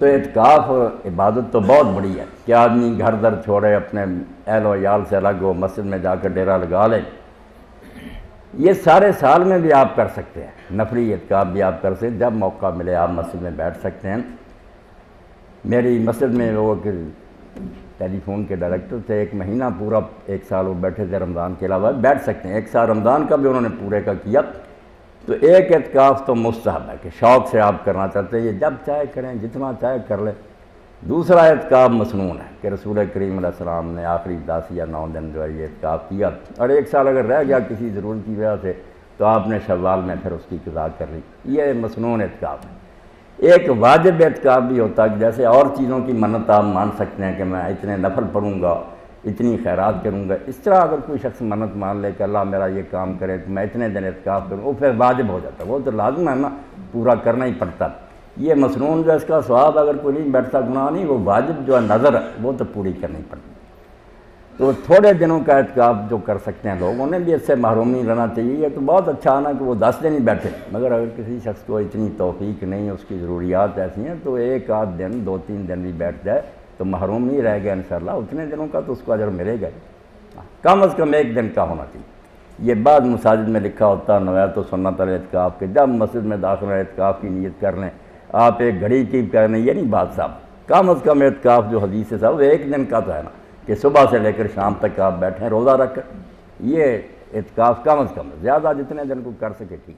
تو اعتکاف عبادت تو بہت بڑی ہے کہ آدمی گھر در چھوڑے، اپنے اہل و عیال سے الگ ہو، مسجد میں جا کر ڈیرا لگا لے۔ یہ سارے سال میں بھی آپ کر سکتے ہیں، نفلی اعتکاف بھی آپ کر سکتے ہیں، جب موقع ملے آپ مسجد میں بیٹھ سکتے ہیں۔ میری مسجد میں وہ ٹیلی فون کے ڈائریکٹر تھے، 1 مہینہ پورا 1 سال وہ بیٹھے تھے، رمضان کے علاوہ بیٹھ سکتے ہیں، 1 سال رمضان کا بھی انہوں نے پورے کا کیا۔ تو ایک اعتکاف تو مستحب ہے کہ شوق سے آپ کرنا چاہتے ہیں، یہ جب چاہے کریں، جتنا چاہے کر لیں۔ دوسرا اعتکاف مسنون ہے کہ رسول کریم علیہ السلام نے آخری 10 یا 9 دن جو ہے یہ اعتکاف کیا، اور 1 سال اگر رہ گیا کسی ضرورت کی وجہ سے تو آپ نے شوال میں پھر اس کی قضا کر لی، یہ مسنون اعتکاف ہے۔ ایک واجب اعتکاف بھی ہوتا ہے کہ جیسے اور چیزوں کی منت آپ مان سکتے ہیں کہ میں اتنے نفل پڑھوں گا، اتنی خیرات کروں گا، اس طرح اگر کوئی شخص منت مان لے کہ اللہ میرا یہ کام کرے تو میں اتنے دن اعتکاف کروں، وہ پھر واجب ہو جاتا ہے، وہ تو لازم ہے نا، پورا کرنا ہی پڑتا۔ یہ مسنون جو اس کا ثواب اگر کوئی نہیں بیٹھتا، گناہ نہیں، وہ واجب جو ہے نظر ہے وہ تو پوری کرنی پڑتی۔ تو تھوڑے دنوں کا اعتکاف جو کر سکتے ہیں لوگ، انہیں بھی اس سے محروم نہیں رہنا چاہیے۔ یہ تو بہت اچھا نا کہ وہ 10 دن ہی بیٹھے، مگر اگر کسی شخص کو اتنی توفیق نہیں، اس کی ضروریات ایسی ہیں تو 1 آدھ دن 2-3 دن بھی بیٹھ جائے تو محروم نہیں رہے گا انشاءاللہ، اتنے دنوں کا تو اس کو اجر ملے گا ہی، کم از کم 1 دن کا ہونا چاہیے۔ یہ بعض مساجد میں لکھا ہوتا ہے نوایت و سنت الاعتکاف کہ جب مسجد میں داخل ہوئے اعتکاف کی نیت کر لیں، آپ 1 گھڑی کی کریں، یہ نہیں بات صاحب، کم از کم اعتکاف جو حدیث ہے صاحب 1 دن کا تو ہے نا، کہ صبح سے لے کر شام تک آپ بیٹھیں روزہ رکھ کر، یہ اعتکاف کم از کم، زیادہ جتنے دن کو کر سکے ٹھیک۔